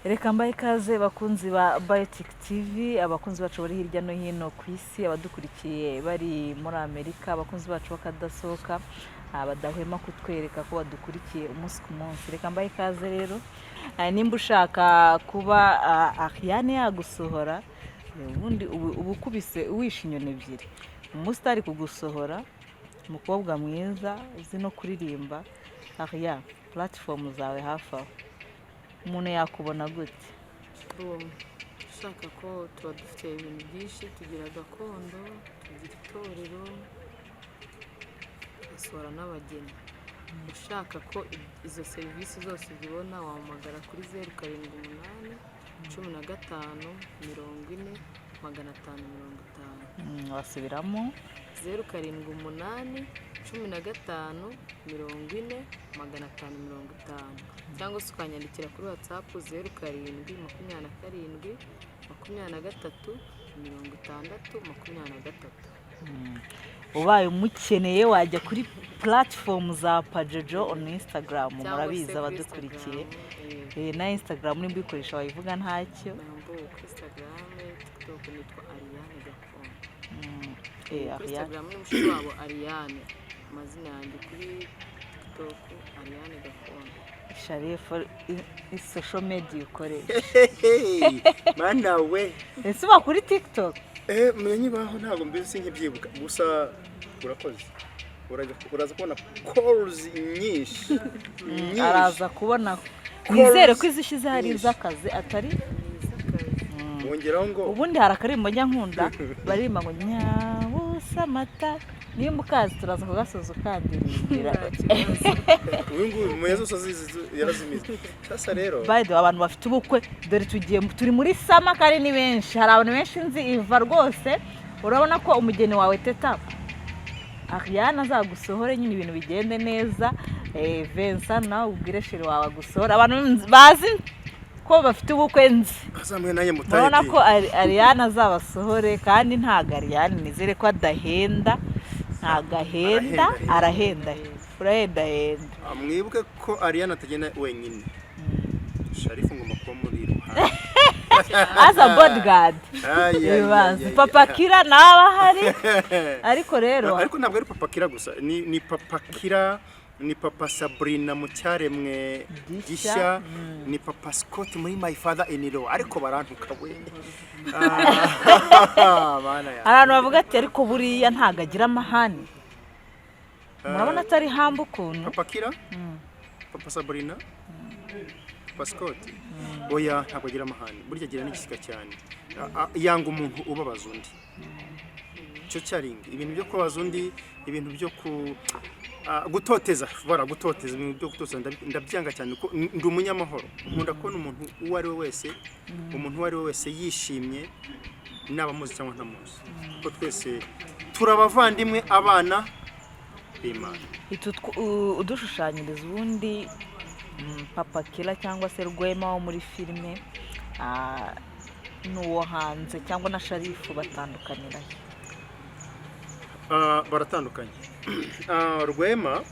Reka mbaye ikaze bakunzi ba Biotic TV, abakunzi bacu bari hirya no hino ku isi, abadukurikiye bari muri Amerika, abakunzi bacu bakadasohoka, abadahwema kutwereka ko badukurikiye umunsi ku munsi. Reka mbaye ikaze rero, nimba ushaka kuba Ariane yagusohora, ubundi ubu kubise uwisha inyoni ebyiri. Umusitari kugusohora, umukobwa mwiza uzi no kuririmba, Ariane, platform zawe hafi aho. Umuntu yakubona gute? Ushaka ko tuba dufite ibintu byinshi, tugira gakondo, tugira itorero, tugasohora n'abageni. Ushaka ko izo serivisi zose zibona, wahamagara kuri 078 15 40 550. Wasubiramo 078 15 40 550, cyangwa se ukanyandikira kuri WhatsApp 07 27 23 63. Ubaye umukeneye wajya kuri platform za Pajojo on Instagram, murabizi abadukurikiye. Na Instagram nimba uyikoresha wayivuga ntacyo. Instagram, TikTok nitwa Ariane Gakondo. Ariane. Instagram ni mushiki wabo Ariane. Amazina yanjye kuri TikTok Ariane Gakondo. Sharifu social media ukoresha. Mana we. Ese uba kuri TikTok? Mwenye baho ntago mbese nkibyibuka. Gusa urakoze. Uraza kubona calls nyinshi. Araza kubona. Nizere ko izishize hari izakazi atari wongeraho ngo ubundi hari akarimbo njya nkunda barimba ngo nyabusa mata nimba ukazi turaza kugasoza ukandirimbira. uyu nguyu muyezo yarazimize. Sasa rero by the way abantu bafite ubukwe dore turi muri sama kari ni benshi, hari abantu benshi nzi iva rwose. Urabona ko umugeni wawe Teta Ariane azagusohore nyine ibintu bigende neza. Vincent nawe ubwire sheri wawe agusohora, abantu bazi ko bafite ubukwe nzi azamwe naye mutaye. Urabona ko Ariane azabasohore kandi ntago Ariane nizere ko adahenda, ntagahenda, arahenda. Urahenda. Mwibuke ko Ariane atagenda wenyine. Sharifu ngoma ko muri ruhande as a bodyguard. Papa Kira nawe hari. Ariko rero ntabwo ari Papa Kira gusa, ni Papa Kira, ni Papa Sabrina mu cyaremwe gishya, ni Papa Scott muri My Father in Law. Ariko barantuka we. Abantu bavuga ati ariko buriya ntago agira amahane. Murabona atari hambu kuntu Papa Kira, Papa Sabrina, Papa Scott. Oya ntabwo agira amahane, burya agira n'ikisika cyane. Yanga umuntu ubabaza undi. Cyo cyaringa ibintu byo kubaza undi, ibintu byo gutoteza, gutoteza, ibintu byo gutoteza ndabyanga cyane ko ndi umunyamahoro. Nkunda kubona umuntu uwo ari we wese, umuntu uwo ari we wese yishimye, n'abamuzi cyangwa ntamuzi. Ko twese turabavandimwe abana b'Imana. Udushushanyiriza ubundi Papa Kira cyangwa se Rwema wo muri filime n'uwo hanze cyangwa na Sharifu batandukanira. Baratandukanye. Rwema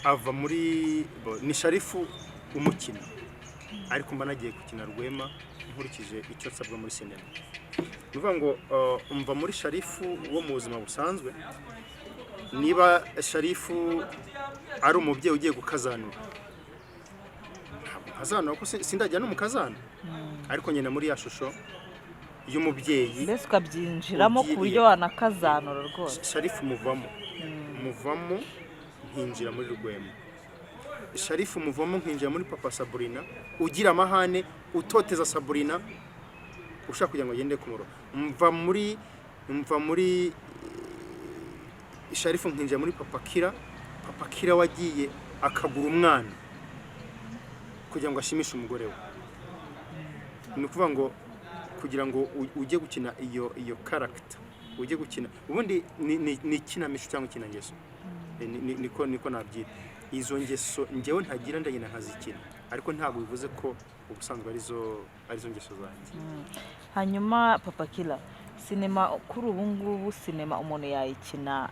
ava muri ni Sharifu umukino, ariko mba nagiye gukina Rwema nkurikije icyo nsabwa muri sinema. Nuvuga ngo umva muri Sharifu wo mu buzima busanzwe. Niba Sharifu ari umubyeyi ugiye gukazanura, hazana ko sindajya no mukazana, ariko nyine muri ya shusho y'umubyeyi mbese ukabyinjiramo ku buryo wanakazanura rwose. Sharifu muvamo nkinjira muri Rwema. Sharifu muvamo nkinjira muri Papa Sabrina, ugira amahane, utoteza Sabrina, ushaka kugira ngo agende ku murongo. Mva muri Sharifu nkinjira muri Papa Kira wagiye akagura umwana kugira ngo ashimishe umugore we. Ni ukuvuga ngo kugira ngo ujye gukina iyo character, ujye gukina ubundi ni kinamisho cyangwa kinangeso. Niko nabyita. Izo ngeso ngewe ntagira ndagenda nkazikina, ariko ntabwo bivuze ko ubusanzwe arizo ngeso zanjye. Hanyuma Papa Kira, sinema kuri ubu ngubu sinema umuntu yayikina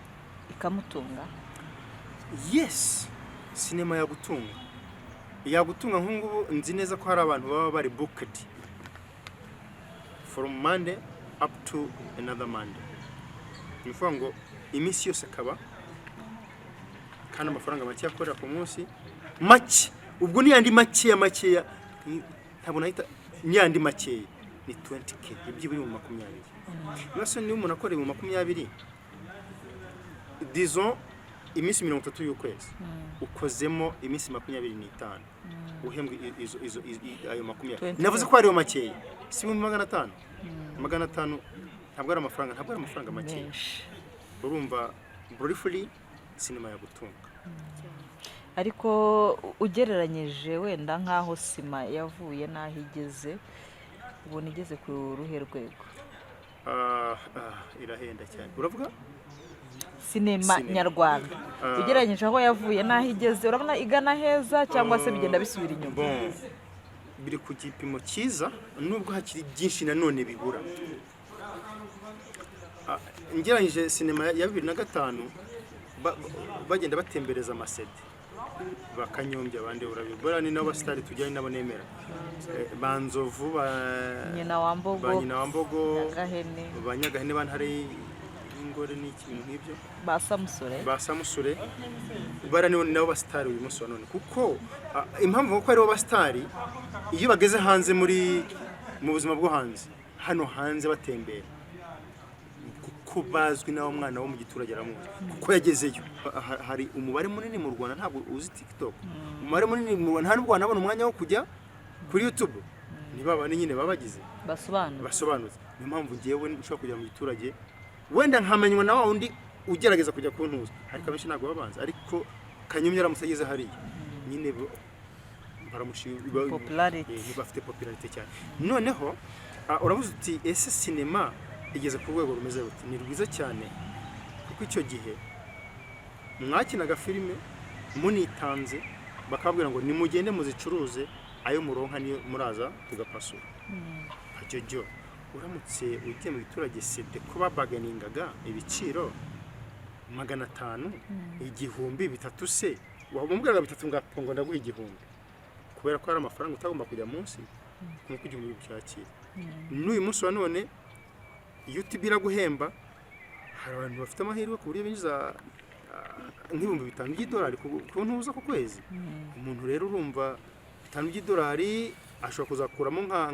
ikamutunga? Yes, sinema yagutunga nk'ubu nzi neza ko hari abantu baba bari booked from Monday up to another Monday. Ni ukuvuga ngo iminsi yose akaba kandi amafaranga make akorera ku munsi make, ubwo ni yandi makeya ntabwo nahita ni yandi makeya ni 20k ibyiburi mu 20. Nase ni umuntu akorera mu 20 disons iminsi 30 y'ukwezi ukozemo iminsi 25 uhembwe izo ayo 20. Navuze ko ariyo makeya si mu 500 ntabwo ari amafaranga makeya. Urumva briefly sinema yagutunga. Ariko ugereranyije wenda nk'aho sima yavuye n'aho igeze, ubona igeze ku ruhe rwego? Irahenda cyane. Uravuga sinema nyarwanda ugereranyije aho yavuye n'aho igeze, urabona igana heza cyangwa se bigenda bisubira inyuma? Biri ku gipimo cyiza nubwo hakiri byinshi nanone bibura. Ngeranyije sinema ya 2005 bagenda batembereza amasede bakanyombya abandi urabibora ni nabo star tujyanye nabo nemera Banzovu nyina wa Mbogo Banyagahene bantare ingore n'ikintu nk'ibyo ba Samusure barani nabo ba star uyu munsi none kuko impamvu ko ari bo ba star iyo bageze hanze mu buzima bwo hanze hano hanze batembera ko bazwi nawo mwana wo mu giturage aramuzi kuko yagezeyo. Hari umubare munini mu Rwanda ntabwo uzi TikTok, umubare munini mu Rwanda ntabwo nabona umwanya wo kujya kuri YouTube, nibaba ni nyine babagize basobanuza. Niyo mpamvu ngiyewe nshobora kujya mu giturage wenda nkamenywa na wa undi ugerageza kujya kuntuza, ariko abenshi ntabwo babanza. Ariko Kanyumya aramusageze hariya nyine baramushiba popularity, bafite popularity cyane. Noneho urabuze uti ese sinema igeze ku rwego rumeze ruti? Ni rwiza cyane kuko icyo gihe mwakinaga filime munitanze bakabwira ngo nimugende muzicuruze ayo muronka niyo muraza tugapasura. Hajyojo uramutse ugiye mu biturage sede kuba baganingaga ibiciro 500 igihumbi bitatu se wabumviraga bitatu ngapongo ndaguha igihumbi kubera ko ari amafaranga utagomba kujya munsi kuko igihumbi cyakira. N'uyu munsi wa none YouTube iraguhemba, hari abantu bafite amahirwe ku buryo binjiza nk'ibihumbi 5 by'idolari ku ntuza ku kwezi. Umuntu rero urumva 5 by'idolari ashobora kuzakuramo nka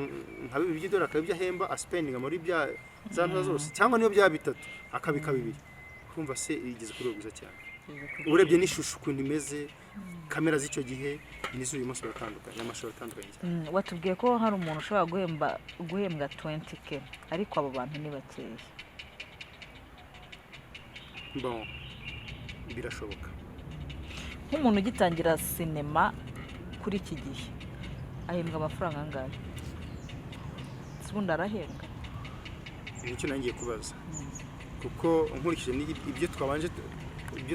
2 by'idolari akabya ahemba aspendinga muri bya zantu zose cyangwa niyo bya bitatu akabika 2. Urumva se igeze kuri rwiza cyane. Urebye n'ishusho ukuntu imeze, kamera z'icyo gihe nizo uyu munsi batandukanye amashusho atandukanye. Watubwiye ko hari umuntu ushobora guhembwa 20k ariko abo bantu ni bakeya. Bon, birashoboka. Nk'umuntu ugitangira sinema kuri iki gihe ahembwa amafaranga angahe? Sibundi arahembwa? Nicyo nangiye kubaza kuko nkurikije ibyo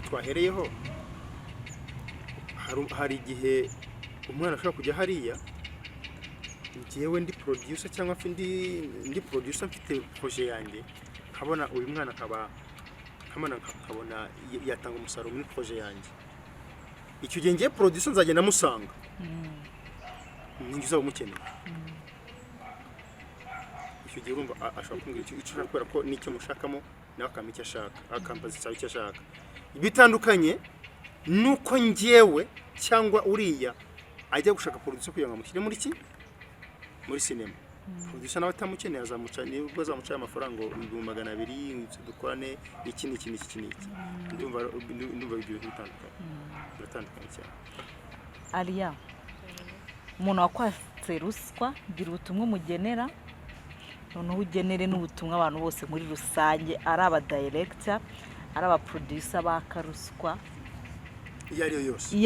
twahereyeho hari igihe umwana ashobora kujya hariya ngiyewe ndi producer cyangwa ndi producer mfite projet yanjye nkabona uyu mwana nkabona yatanga umusaruro muri projet yanjye. Icyo gihe ngiye producer nzagenda musanga ningiza umukeneye. Icyo gihe urumva ashobora kumbwira icyo ushaka kubera ko nicyo mushakamo nawe akampa icyo ashaka akambaza icyo ashaka. Bitandukanye nuko ngiyewe cyangwa uriya ajya gushaka producer kugira ngo amushyire muri sinema. Producer nawe atamukeneye azamuca nibwo azamuca amafaranga 200 dukorane iki. Ndumva ibyo bitandukanye cyane. Aliya, umuntu wakwatse ruswa gira ubutumwa umugenera, noneho ugenere n'ubutumwa abantu bose muri rusange, ari aba director ari aba producer bakaruswa iyo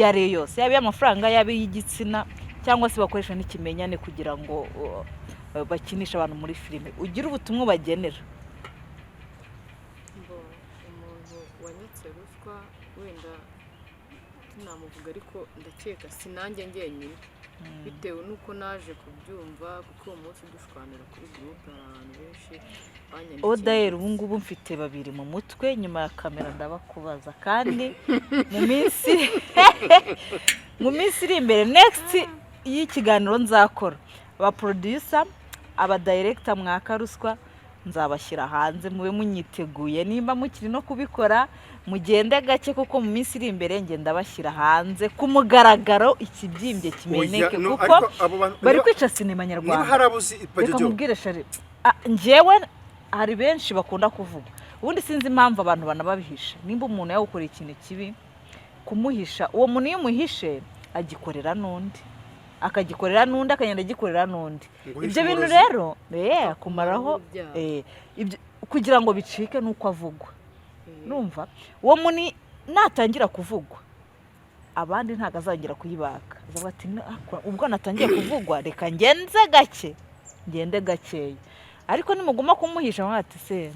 ari yo yose yaba amafaranga yaba y'igitsina cyangwa se bakoresha n'ikimenyane kugira ngo bakinisha abantu muri filime. Ugira ubutumwa bagenera? Umuntu wanyitse ruswa wenda bavuga ariko ndakeka sinanjye njyenyine bitewe n'uko naje kubyumva kuko uwo munsi dushwanira kuri groupe abantu benshi banyandikiye Odael ubu ngubu mfite babiri mu mutwe nyuma ya kamera ndabakubaza kandi mu minsi iri imbere next y'ikiganiro nzakora aba producer aba director mwaka ruswa nzabashyira hanze mube munyiteguye nimba mukiri no kubikora mugende gake kuko mu minsi iri imbere ngenda bashyira hanze ku mugaragaro ikibyimbye kimeneke kuko bari kwica sinema nyarwanda reka mubwire shari njyewe hari benshi bakunda kuvuga ubundi sinzi impamvu abantu banababihisha nimba umuntu yawukora ikintu kibi kumuhisha uwo muntu iyo umuhishe agikorera n'undi akagikorera n'undi akagenda agikorera n'undi ibyo bintu rero kumaraho kugira ngo bicike nuko avugwa numva uwo muntu natangira kuvugwa abandi ntago azongera kuyibaka azavuga ati ubwo natangiye kuvugwa reka ngende gakeya ariko nimuguma kumuhisha mwati se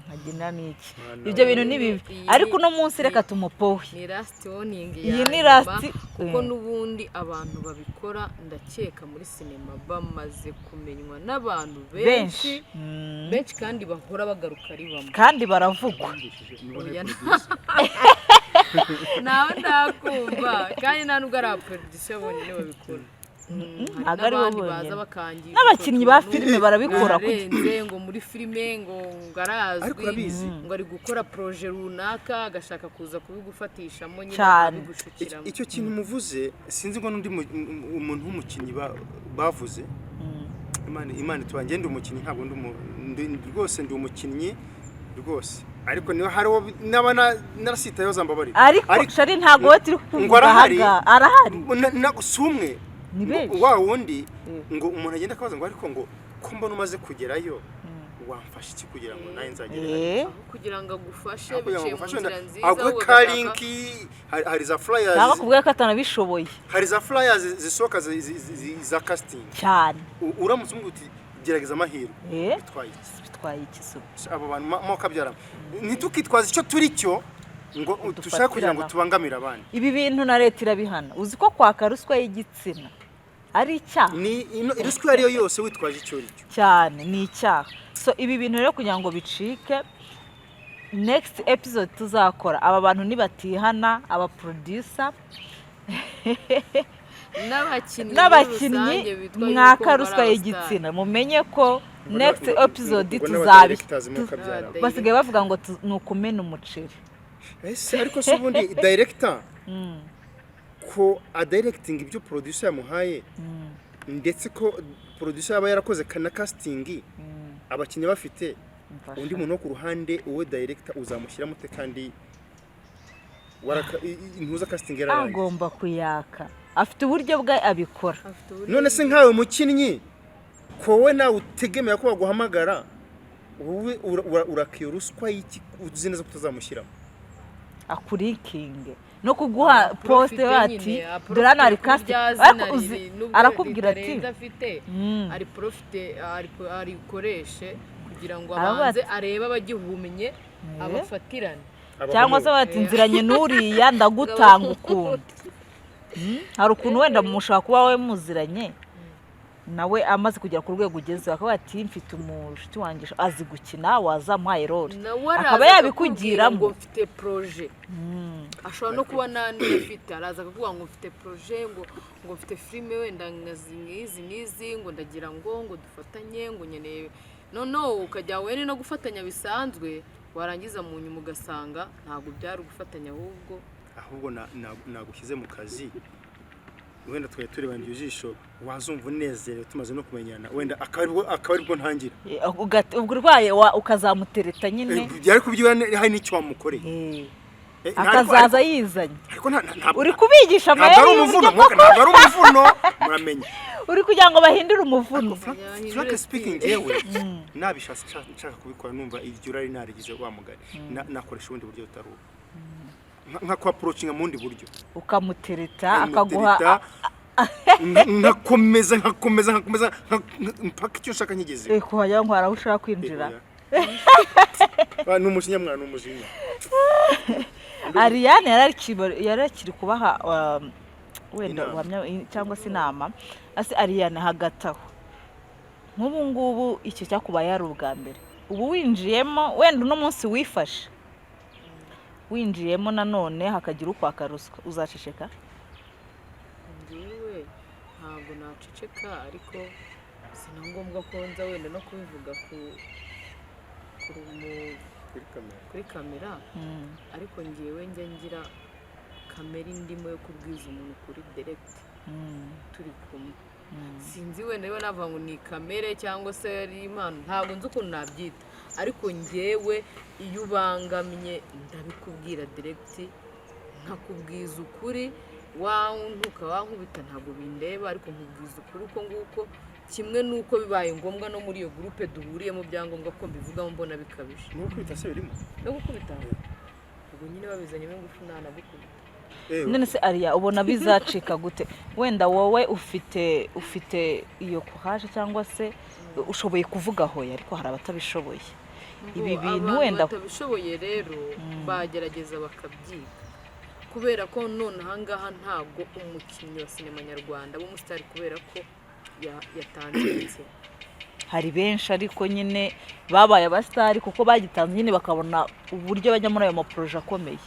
nkagenda n'iki ibyo bintu ni bibi ariko uno munsi reka tumupowe ni last warning iyi ni last kuko n'ubundi abantu babikora ndakeka muri sinema bamaze kumenywa n'abantu benshi kandi bahora bagaruka ari bamwe kandi baravugwa nawe ndakumva kandi nta nubwo ari abaproducer bonyine babikora n'abandi baza bakangira n'abakinnyi ba filime barabikora kurenze ngo muri filime ngo ngarazwi ngo ari gukora projet runaka agashaka kuza kubigufatishamo nyine abigushukiramo icyo kintu muvuze sinzi ngo n'undi umuntu w'umukinnyi bavuze Imana tubangende umukinnyi ntabwo rwose ndi umukinnyi rwose ariko niba hari narasitayeho zambabari ariko shari ntabwo we turi kuvuga arahari nagusumwe wa wundi ngo umuntu agenda akabaza ngo ariko ngo ko mbona umaze kugerayo wamfasha iki kugira ngo nawe nzagere kugira ngo agufashe biciye mu nzira nziza agwe karinki hari za flyers ntabwo kubwira ko atanabishoboye hari za flyers zisohoka za casting cyane uramutse uti gerageza amahirwe bitwaye iki so abo bantu mo kabyara ntitukitwaza icyo turi cyo ngo dushaka kugira ngo tubangamire abandi ibi bintu na leta irabihana uzi ko kwaka ruswa y'igitsina ari icyaha ni ruswa ariyo yose witwaje icyo ricyo cyane ni icyaha so ibi bintu rero kugira ngo bicike next episode tuzakora aba bantu nibatihana aba producer n'abakinnyi mwaka ruswa y'igitsina mumenye ko next episode basigaye bavuga ngo ni ukumena umuceri ariko se ubundi director ko directing ibyo producer yamuhaye ndetse ko producer yaba yarakoze kana casting abakinnyi bafite undi muntu wo ku ruhande uwe director uzamushyira mute kandi intuza casting yararangiye agomba kuyaka afite uburyo bwa abikora none se nkawe mukinnyi ko we nawe utegemeye ko baguhamagara wowe urakiyo ruswa y'iki uzi neza ko utazamushyiramo akurikinge no kuguha poste bati dorana ari cast arakubwira ati ari profite ari koreshe kugira ngo abanze arebe abagihumenye abafatirane cyangwa se bati nziranye n'uriya ndagutanga ukuntu hari ukuntu wenda mushaka kuba we muziranye nawe amaze kugera ku rwego ugeze akaba ati mfite umushiti wanjye azi gukina wazamuhaye role akaba yabikugiramo ngo mfite projet ashobora no kuba nani afite araza kuvuga ngo mfite projet ngo mfite filime wenda n'izi ngo ndagira ngo dufatanye ngo nyeneye no ukajya wene no gufatanya bisanzwe warangiza mu nyuma ugasanga ntabwo byari gufatanya ahubwo nagushyize mu kazi wenda twari turebana ijisho wazumva unezerewe tumaze no kumenyana wenda akaba aribwo ntangira ubwo urwaye ukazamutereta nyine byari kubyiba hari n'icyo wamukoreye akazaza yizanye ariko uri kubigisha ntabwo ari umuvuno muramenye uri kugira ngo bahindure umuvuno frank speaking yewe nabishatse nshaka kubikora numva iryo rari narigize wa mugari nakoresha ubundi buryo butari nka kwa approaching mu bundi buryo ukamutereta akaguha nkakomeza mpaka icyo nshaka nkigeze kuhajya ngo haraho ushaka kwinjira n'umujinya mwana n'umujinya Ariane yarakiri kubaha wenda Inama. ubuhamya cyangwa se inama ase Ariane hagati aho nk'ubu ngubu icyo cyakubaye ari ubwa mbere ubu winjiyemo wenda uno munsi wifashe winjiyemo nanone hakagira ukwaka ruswa uzaceceka njyewe ntabwo naceceka ariko si na ngombwa ko nza wenda no kubivuga kuri kamera ariko njyewe njya ngira kamera indimo yo kubwiza umuntu kuri direct turi kumwe sinzi wenda niba navuga ngo ni kamere cyangwa se ari impano ntabwo nzi ukuntu nabyita ariko njyewe iyo ubangamye ndabikubwira direct nkakubwiza ukuri wantuka wankubita ntabwo bindeba ariko nkubwiza ukuri uko nguko kimwe nuko bibaye ngombwa no muri iyo groupe duhuriyemo byangombwa ko mbivugamo mbona bikabije no kwita se birimo no gukubita ubwo nyine babizanyemo ingufu ntanagukubita none se Ariya ubona bizacika gute wenda wowe ufite iyo courage cyangwa se ushoboye kuvuga hoya ariko hari abatabishoboye ibi bintu wenda batabishoboye rero bagerageza bakabyiga kubera ko none ahangaha ntabwo umukinnyi wa sinema nyarwanda w'umusitari kubera ko yatanzitse hari benshi ariko nyine babaye abasitari kuko bagitanze nyine bakabona uburyo bajya muri ayo maproje akomeye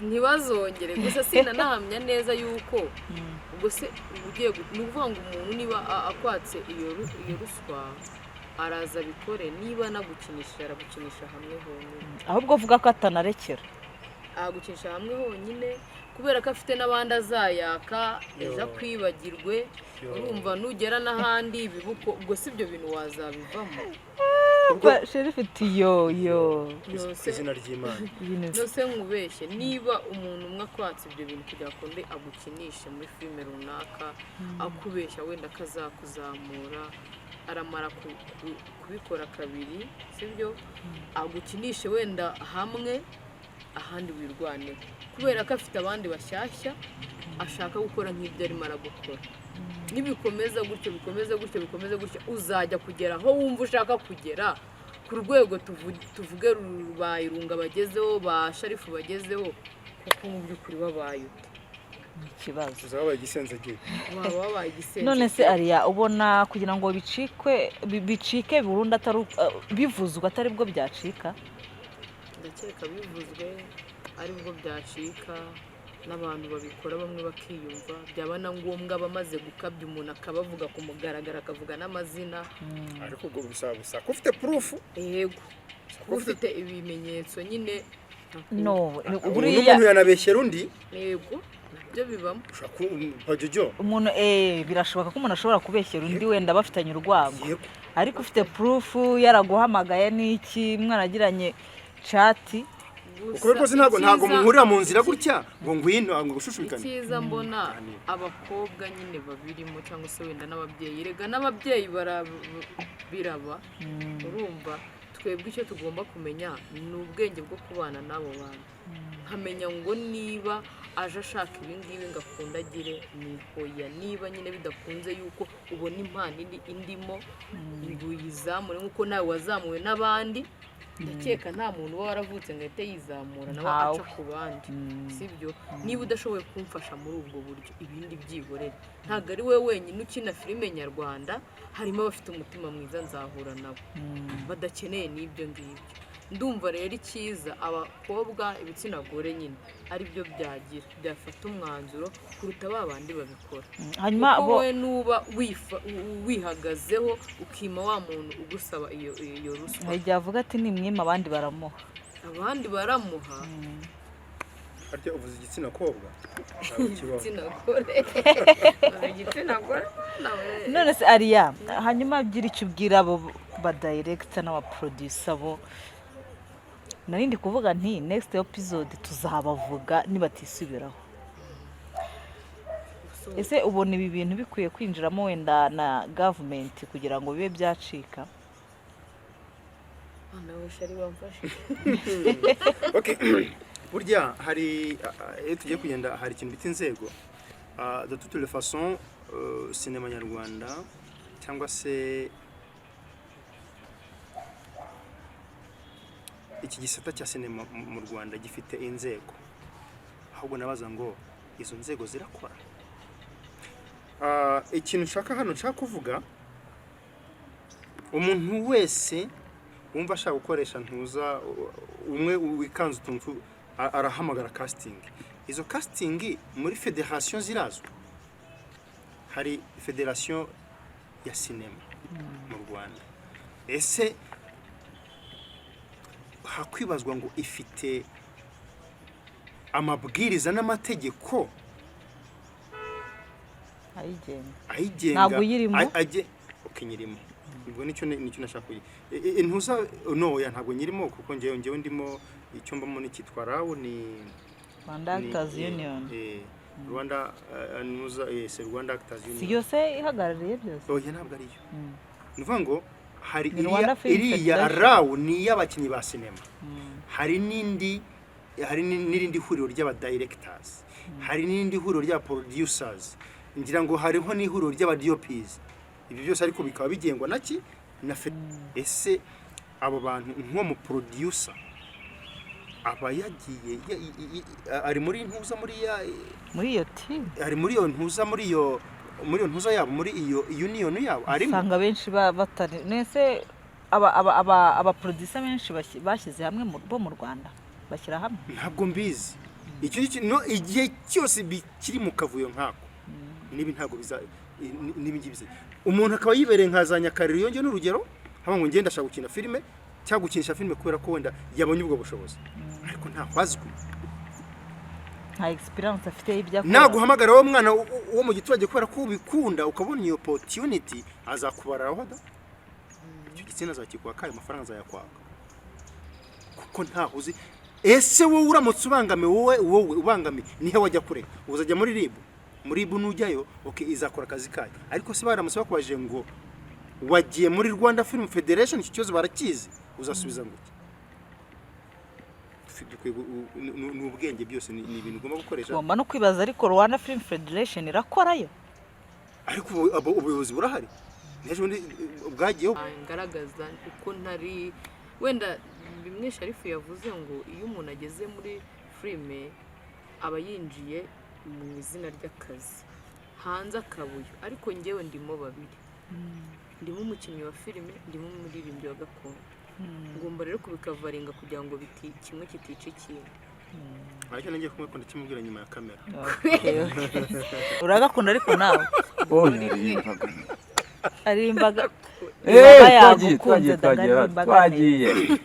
ntibazongere gusa sinanahamya neza yuko ubwo se ugiye ni ukuvuga ngo umuntu niba akwatse iyo ruswa araza abikore niba anagukinisha aragukinisha hamwe honyine ahubwo avuga ko atanarekera agukinisha hamwe honyine kubera ko afite n'abandi azayaka ejo akwibagirwe urumva nugera n'ahandi ibibuko ubwo si ibyo bintu wazabivamo Sheriff yo izina ry'Imana nose nkubeshye niba umuntu umwe akwatse ibyo bintu kugira ngo nde agukinishe muri filime runaka akubeshya wenda akazakuzamura aramara kubikora kabiri sibyo agukinishe wenda hamwe ahandi wirwaneho kubera ko afite abandi bashyashya ashaka gukora nk'ibyo arimo aragukora nibikomeza gutyo uzajya kugera aho wumva ushaka kugera ku rwego tuvuge bayirunga bagezeho ba Sharifu bagezeho kuko mu by'ukuri wabaye ikibazo uzabaye igisenzegere wabaye igisenzegere none se Ariya ubona kugira ngo bicike burundu atari bivuzwe atari bwo byacika ndakeka bivuzwe ari bwo byacika n'abantu babikora bamwe bakiyumva byaba na ngombwa bamaze gukabya umuntu akabavuga ku mugaragaro akavuga n'amazina ariko ubwo gusa ko ufite proof yego ufite ibimenyetso nyine no buriya umuntu yanabeshyera undi yego nabyo bibamo umuntu birashoboka ko umuntu ashobora kubeshyera undi wenda bafitanye urwango ariko ufite proof yaraguhamagaye n'iki mwanagiranye chat uko rwose ntabwo muhurira mu nzira gutya ngo ngwino ngo gushushubikane icyiza mbona abakobwa nyine babirimo cyangwa se wenda n'ababyeyi rega n'ababyeyi biraba urumva twebwe icyo tugomba kumenya ni ubwenge bwo kubana n'abo bantu nkamenya ngo niba aje ashaka ibi ngibi ngo akunda agire ni hoya niba nyine bidakunze yuko ubona impano indimo ngo uyizamure nk'uko nawe wazamuwe n'abandi ndakeka nta muntu uba waravutse ngo ahite yizamura nawe aca ku bandi sibyo niba udashoboye kumfasha muri ubwo buryo ibindi byihorere ntabwo ari wowe wenyine ukina filime nyarwanda harimo abafite umutima mwiza nzahura nabo badakeneye n'ibyo ngibyo ndumva rero icyiza abakobwa ibitsina gore nyine aribyo byafata umwanzuro kuruta ba bandi babikora hanyuma wowe nuba wihagazeho ukima wa muntu ugusaba iyo ruswa igihe avuga ati nimwima abandi baramuha ariko uvuze igitsina kobwa igitsina gore none se Ariya hanyuma gira icyo ubwira abo ba director n'aba producer bo narindi kuvuga nti next episode tuzabavuga nibatisubiraho ese ubona ibi bintu bikwiye kwinjiramo wenda na government kugira ngo bibe byacika nawe shari wamfashe okay burya hari tugiye kugenda hari ikintu bita inzego de toutes les façons sinema nyarwanda cyangwa se iki gisata cya sinema mu Rwanda gifite inzego, ahubwo nabaza ngo izo nzego zirakora. Ikintu nshaka hano nshaka kuvuga, umuntu wese wumva ashaka gukoresha ntuza umwe wikanze utuntu arahamagara casting. Izo casting muri federation zirazwe, hari federation ya sinema mu Rwanda. Ese hakwibazwa ngo ifite amabwiriza n'amategeko ayigenga ntabwo yirimo ukinyirimo. Ubwo nicyo nashaka kuyi intuza no ya ntabwo nyirimo kuko ngewe ndimo icyumba mu nikitwa rawo ni Rwanda Actors Union. Rwanda nuza Rwanda Actors Union. Si yose ihagarariye byose. Oya ntabwo ari yo. Nuvuga ngo hari iriya rawo ni y'abakinnyi ba sinema. Hari n'irindi huriro ry'aba directors. Hari n'irindi huriro ry'aba producers. Ngira ngo hariho n'ihuriro ry'aba DOPs. Ibi byose ariko bikaba bigengwa naki na ese abo bantu nko mu producer aba yagiye ari muri ntuza muri iyo team, ari muri iyo ntuza muri iyo ntuza yabo muri iyo union yabo arimo. Sanga benshi batari nese aba producer benshi bashyize hamwe bo mu Rwanda bashyira hamwe. Ntabwo mbizi icyo no igihe cyose bikiri mu kavuyo nkako nibi ntabwo biza nibi ngibize. Umuntu akaba yibereye nkazanya kariro yonge n'urugero haba ngo ngenda ashaka gukina filime cyangwa gukinisha filime kubera ko wenda yabonye ubwo bushobozi, ariko nta kwazwi, nta experience afite y'ibya akora. Naguhamagara wo mwana wo mu giturage kubera ko ubikunda ukabona iyo opportunity azakubaraho da icyo gitsina azakikuwa kayo amafaranga azayakwaka kuko ntahuzi. Ese wowe uramutse ubangame wowe ubangame nihe wajya kure uzajya muri RIB nujyayo izakora akazi kayo. Ariko se baramutse bakwaje ngo wagiye muri Rwanda Film Federation iki cyozo barakizi uzasubiza ngo n'ubwenge byose ni ibintu ugomba gukoresha. Ngomba no kwibaza ariko Rwanda Film Federation irakorayo, ariko ubuyobozi burahari neje bwagiyeho ngaragaza uko ntari wenda bimwe Sharifu yavuze ngo iyo umuntu ageze muri filime aba yinjiye mu izina ry'akazi hanze akabuyo, ariko ngewe ndimo babiri, ndimo umukinnyi wa filime, ndimo umuririmbyi wa gakondo. Ngomba rero kubikavaringa kugira ngo kimwe kitica ikindi. Ariko nanjye kumwe ko ndakimubwira nyuma ya kamera. Uragakunda ariko nawe arimbaga twagiye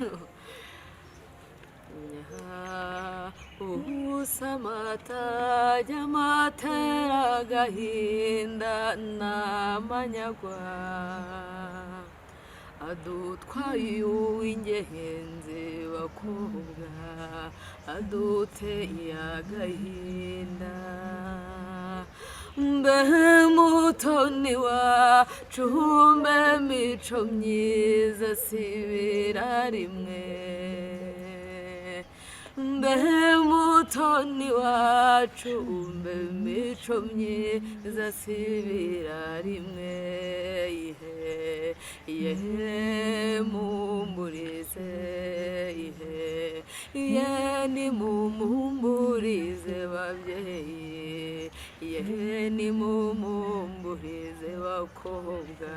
usamata jamatera gahinda namanyagwa adutwaye uw'ingenzi bakobwa aduteye agahinda mbe mutoni wacu mbe mico myiza sibira rimwe mbe mutoni wacu mbe mico myiza sibira rimwe ihe mumburize ihe ni mumumburize babyeyi ihe ni mumumburize bakobwa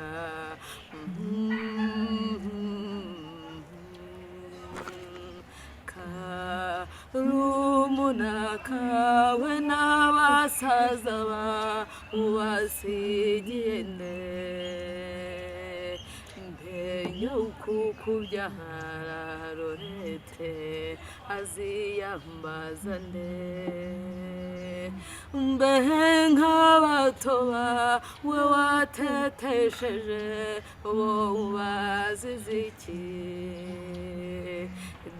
rumuna kawe n'abasaza ubasigiye nde mpenye ukukubyara Lorete aziyambaza nde mbe nk'abatoba we watetesheje bo bazize iki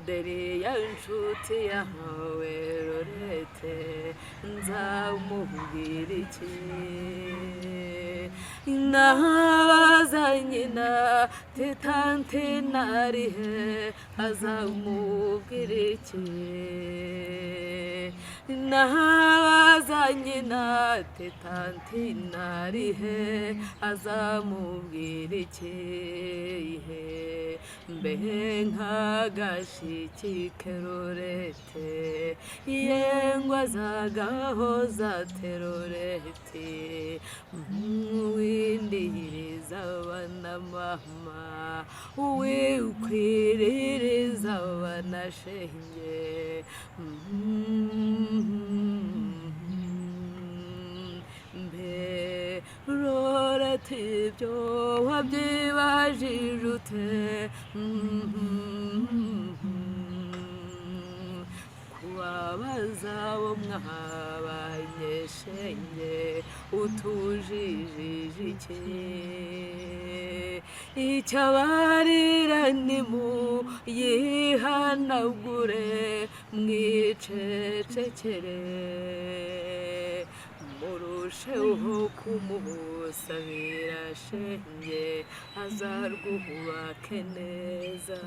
deri ya nshuti yawe Lorete nzamubwira iki nabaza nyina titante narihe azamubwira iki nabaza nyina tetantina rihe azamubwira ikihe mbe nk'agashiki kerorete yengwa zagahoza terorete windihiriza abana mama wikwiririza abana shenge mbe rorete ibyo wabyibajije ute kubabaza abo mwabanye shenge utujijije iki icyabarira nimuyihanagure mwicecekere murusheho kumusabira shenge azarwubake neza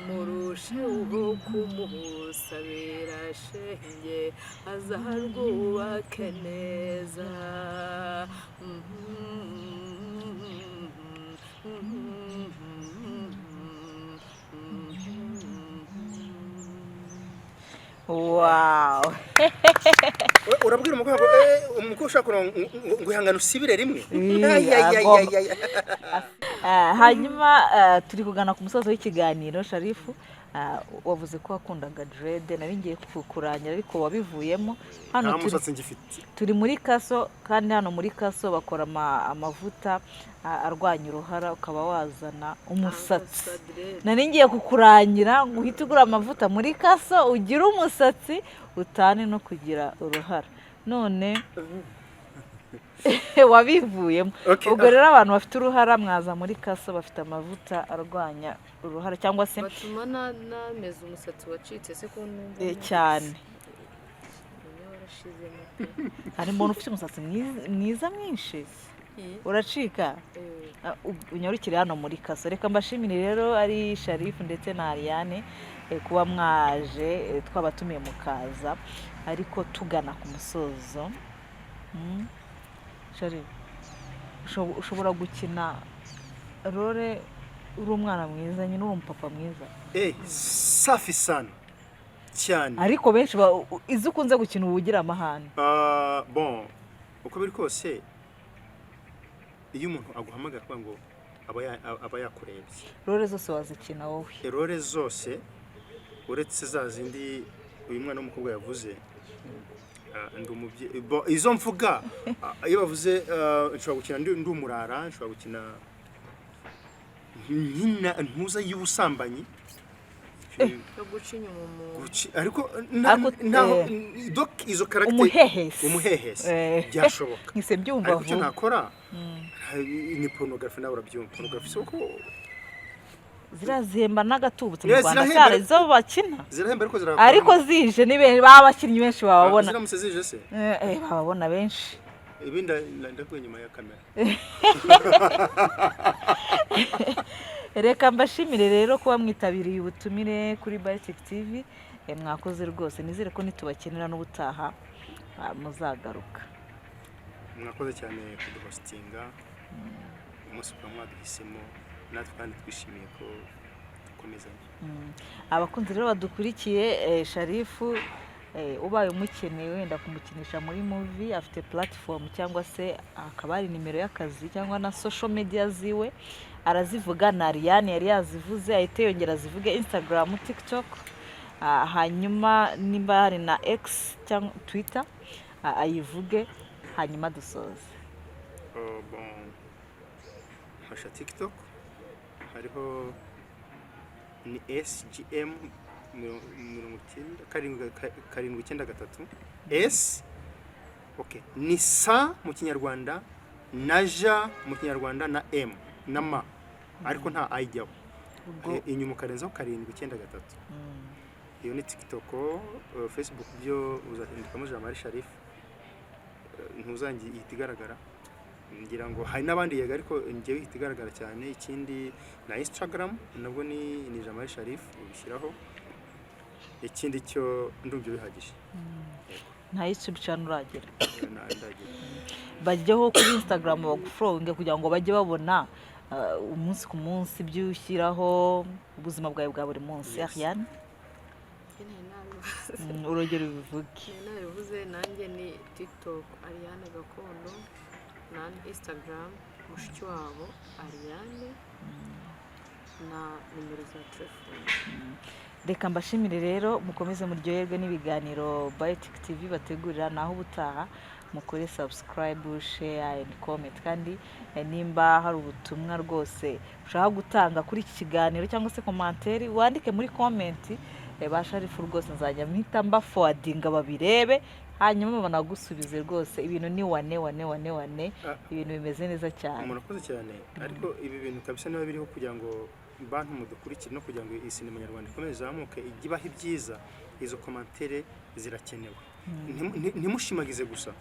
murusheho kumusabira shenge azarwubake neza wow urabwira umugabo umukuru ushaka ngo ihangane usibire rimwe hanyuma turi kugana ku musozo w'ikiganiro Sharifu wavuze ko wakundaga dread nari ngiye kukurangira ariko wabivuyemo hano turi muri Kaso kandi hano muri Kaso bakora amavuta arwanya uruhara ukaba wazana umusatsi nari ngiye kukurangira ngo uhite ugura amavuta muri Kaso ugira umusatsi utane no kugira uruhara none wabivuyemo ubwo rero abantu bafite uruhara mwaza muri Kaso bafite amavuta arwanya uruhara cyangwa se batuma nameze umusatsi wacitse se ko numva cyane hari umuntu ufite umusatsi mwiza mwinshi uracika unyarukire hano muri Kaso reka mbashimire rero ari Sharifu ndetse na Ariane kuba mwaje twabatumiye mukaza ariko tugana ku musozo Sharifu ushobora gukina role uri umwana mwiza nyine uri umupapa mwiza safi sana cyane ariko benshi izo ukunze gukina ubugira amahane bon uko biri kose iyo umuntu aguhamagara kwa ngo aba yakurebye role zose wazikina wowe role zose uretse za zindi uyu mwana w'umukobwa yavuze izo mvuga iyo bavuze nshobora gukina ndi umurara nshobora gukina ntuza y'ubusambanyi yo guca inyuma ariko dok izo karagiteri umuhehesi byashoboka nkise byumva ariko icyo nakora ni pornography nawe urabyumva pornography soko zirazihemba n'agatubutse mu Rwanda cyane zo bakina zirahemba ariko zije ni benshi babakinnyi benshi bababona ziramutse zije se bababona benshi ibindi ndakuye nyuma ya kamera reka mbashimire rero kuba mwitabiriye ubutumire kuri Biotic TV mwakoze rwose nizere ko nitubakenera n'ubutaha muzagaruka mwakoze cyane kuduhostinga umunsi kwa mwaduhisemo natwe kandi twishimiye ko dukomezanya abakunzi rero badukurikiye Sharifu ubaye umukeneye wenda kumukinisha muri movie afite platform cyangwa se akaba ari nimero y'akazi cyangwa na social media ziwe arazivuga na Ariane yari yazivuze ahite yongera zivuge Instagram TikTok hanyuma nimba hari na X cyangwa Twitter ayivuge hanyuma dusoze bon hasha TikTok hariho ni SGM 793 S okay ni sa mu kinyarwanda na ja mu kinyarwanda na M na ma ariko nta ajyaho inyuma karenzaho 793 iyo ni TikTok Facebook byo uzatindikamo Jean-Marie Sharifu ntuzangi ihitigaragara ngira ngo hari nabandi yega ariko ngiye ihitigaragara cyane ikindi na Instagram nabwo ni Jean-Marie Sharifu ubishyiraho ikindi cyo ndumva bihagije nta YouTube channel uragira ndagira bajyeho kuri Instagram bagufollowinge kugira ngo bajye babona umunsi ku munsi ibyo ushyiraho ubuzima bwawe bwa buri munsi. Yes. Ariane urugero bivuge. nabivuze nanjye ni TikTok Ariane Gakondo na Instagram mushiki wabo Ariane na nimero za telefone. Reka mbashimire rero mukomeze muryoherwe n'ibiganiro Biotic TV bategurira, naho ubutaha mukore subscribe, share and comment, kandi nimba hari ubutumwa rwose ushaka gutanga kuri iki kiganiro cyangwa se commentaire wandike muri comment, basharifu rwose nzajya mpita mba forwardinga babirebe hanyuma banagusubize rwose. Ibintu ni wane ibintu bimeze neza cyane. murakoze cyane ariko ibi bintu kabisa niba biriho kugira ngo bantu mudukurikire no kugira ngo iyi sinema nyarwanda ikomeze izamuke igibaho ibyiza, izo commentaire zirakenewe. Ntimushimagize gusa,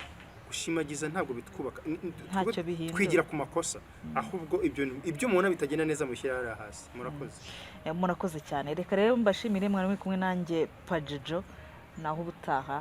gushimagiza ntabwo bitwubaka, Ntacyo bihindura. twigira ku makosa, ahubwo ibyo mubona bitagenda neza mushyira hasi. Murakoze. Murakoze cyane. Reka rero mbashimire mwari muri kumwe nanjye Pajojo, naho ubutaha.